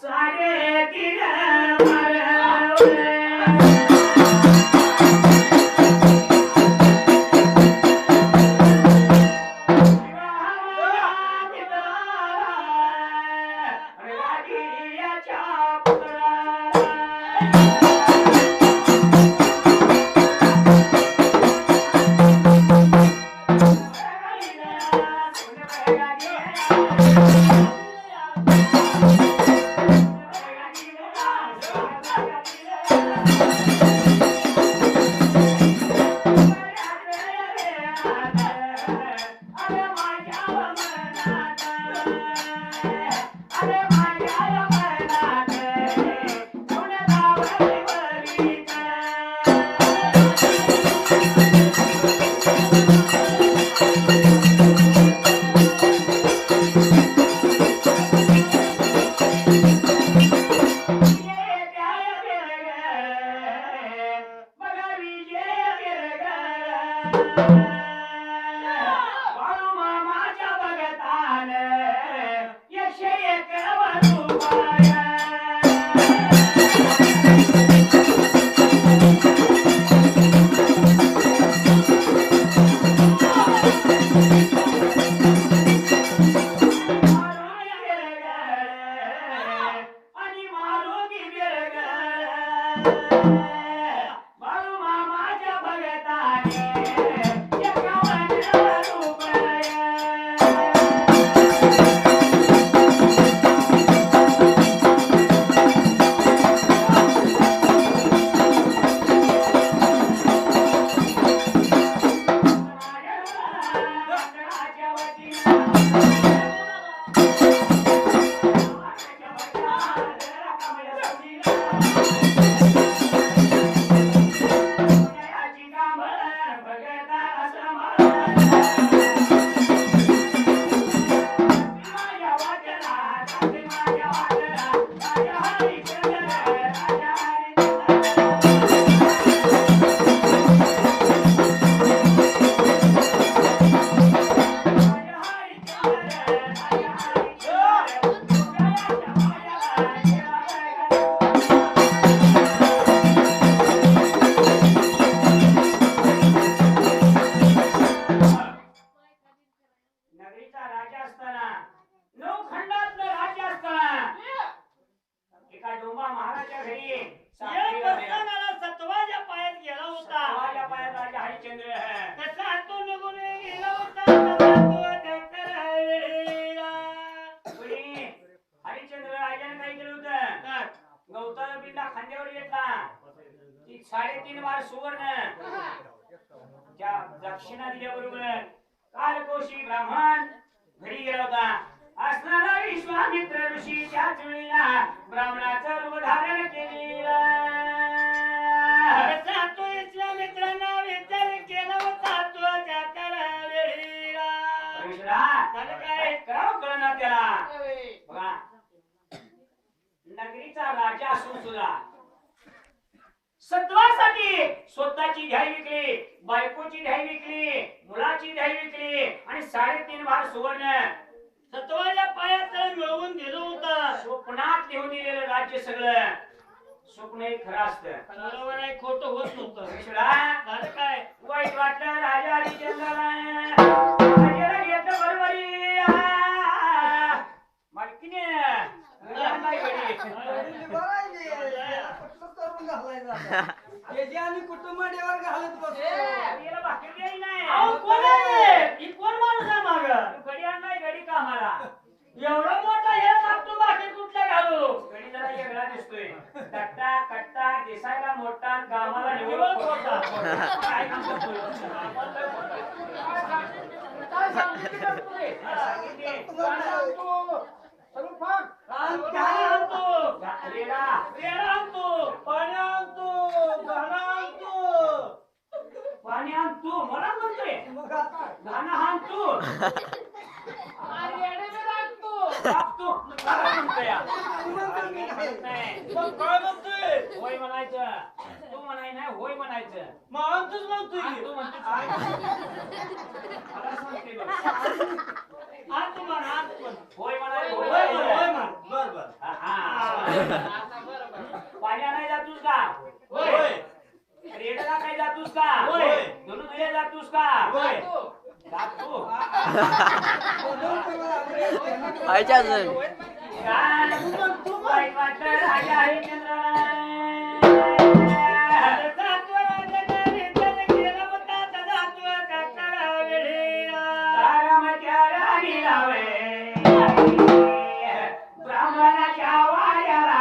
सारे तीन मारवे साडेतीन बार सुवर्ण त्या दक्षिणा दिल्याबरोबर कालकोशी ब्राह्मण घरी गेला होता. असणारा विश्वामित्र ऋषी त्याच वेळेला ब्राह्मणाचं रूप धारण केलेलं. तो विश्वामित्रांना विचार केला होता तो त्या वेळेला काय करावं कळना त्याला. बघा नगरीचा राजा असून सुद्धा सत्वासाठी स्वतःची ध्याय विकली, बायकोची ध्याय विकली, मुलाची ध्याय विकली आणि 3.5 भार सुवर्ण सत्वाच्या पायात मिळवून दिलं होतं. स्वप्नात लिहून दिलेलं राज्य सगळं स्वप्न हे खरं असतं, बरोबर आहे, खोटं होत नव्हतं. झालं काय वाईट वाटलं राजा हरिश्चंद्राला घेतलं बरोबरी मालकीने कुटुंबावर घालत बसतो. कोण माणूस आहे माग गडी आणलाय गडी कामाला एवढा मोठा हे सांगतो बाकी कुठला घालू. गडी जरा वेगळा दिसतोय, कट्टा कट्टा दिसायला मोठा कामाला निवडत होता. काय काम करतोय पाणी आणतो मला म्हणतोय गाणं आणतो होय म्हणायचं, तू म्हणाय नाही होय म्हणायचं. म्हणतोच म्हणतोय तू म्हणतो होय म्हणाय होय म्हण बर बर. पाणी आणायला जातोस का? होय. रेडला काय जातोस का? होय. धुणं धुवायला जातोस का? होय. जातो. व्हायच्या अजून काय तू वाईट वाटलं राजा हरिश्चंद्र ब्राह्मणाच्या वाड्याला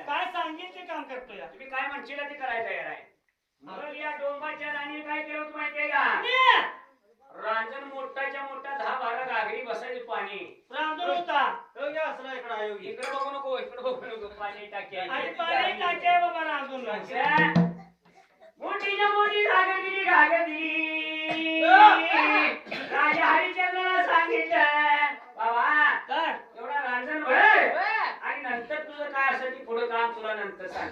काय सांगेल ते काम करतोय. तुम्ही काय म्हणशील ते करायला तयार आहे. मग या डोंबाच्या राणीने काय केलं होतं माहितीये का? रांजण मोठाच्या मोठा 10-12 घागरी बसायचे पाणी रांजण होता. इकडे बघू नको, इकडे बघू नको. पाणी टाकी आणि पाणी टाके बाबा रांजण मोठीच्या मोठी घागर दिली, घागर दिली. राजा हरिश्चंद्राला सांगितलं बाबा काय एवढा रांजण भर आणि नंतर तुझं काय असेल ते पुढे काम तुला नंतर सांग.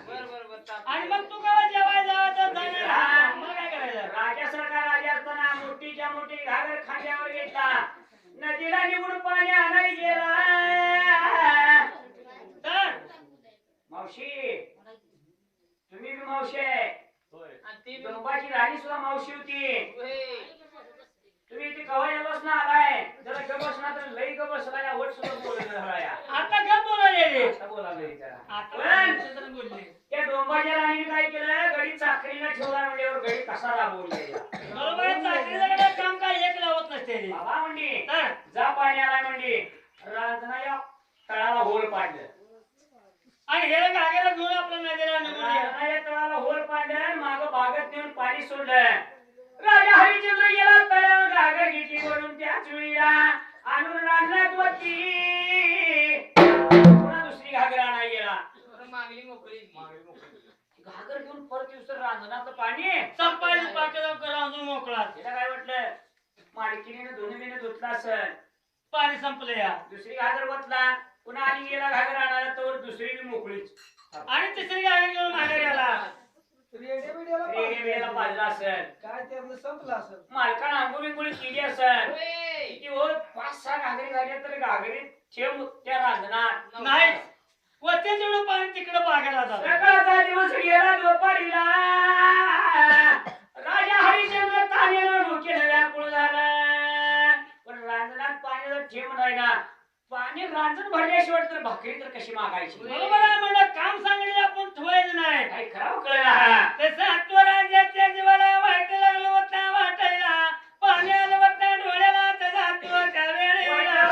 आणि मग तू काय जेवाय जायचं जाणार मग काय करायचं. राजासारखा राजा असताना मोठीच्या मोठी घागर खांद्यावर घेतला, नदीला निवडून पाणी आणायला गेला. तर मावशी तुम्ही बी मावशी आहे, डोंबाची राणी सुद्धा मावशी होती. तुम्ही इथे कवाय बसना आलाय, जरा गबसना तर लई गबसला या वट सुद्धा बोलणं झालाय. आता गप बोलायले रे. आता बोलायला जरा. आता बोलले. त्या डोंबाच्या राणीने काय केलं, गडी चाकरीला ठेवला म्हणल्यावर गडी कसा राबवलेला. बरोबर आहे, चाकरीचं काम काय एक लावत नसते रे. बाबा म्हणली तर जा पाणी आलाय म्हणली. राजना या तळाला होल पाडलं आणि हे घागेला घेऊन आपल्या नदीला निघून राजना या तळाला होल पाडलं, माग बागत नेऊन पाणी सोडलं. राजा हरिश्चंद्र गेला तळ्यावर, घागर घेतली वरून त्याच वेळीला आणून रांजणात वरती. पुन्हा दुसरी घागर आणायला गेला. घागर घेऊन परत दिवस रांजणातलं पाणी संपायला पाठीला रांजून मोकळा. तिला काय वाटलं मालकीने धुणीने धुतला असेल, पाणी संपलं या. दुसरी घागर बसला, पुन्हा आणि गेला घागर आणायला, तर दुसरी बी मोकळीच. आणि तिसरी गाडी घेऊन मागे गेला. रेल्वेला पाजला असेल, काय त्यातलं संपलं असेल. मालकानं आंघोळी केली असेल. किती हो 5-6 घागरी झाल्या तर घागरीत ठेव त्या रांजणात नाही वरती जेवढं पाणी तिकडे बागायला जात. सकाळचा दिवस गेला दुपारीला. राजा हरिश्चंद्र तानेला डोक्याला व्याकुळ झाला, पण रांजणात पाण्याचा ठेम नाही ना पाणी रांजण भरल्याशिवाय तर भाकरी तर कशी मागायची बरोबर आहे म्हणलं काम सांगणे आपण ठेवायचं नाही काही खरं कळलं तसं आत्मराज्याच्या जीवाला वाईट लागलं होता वाटायला पाणी आलं होता डोळ्याला तसा तो त्या वेळेला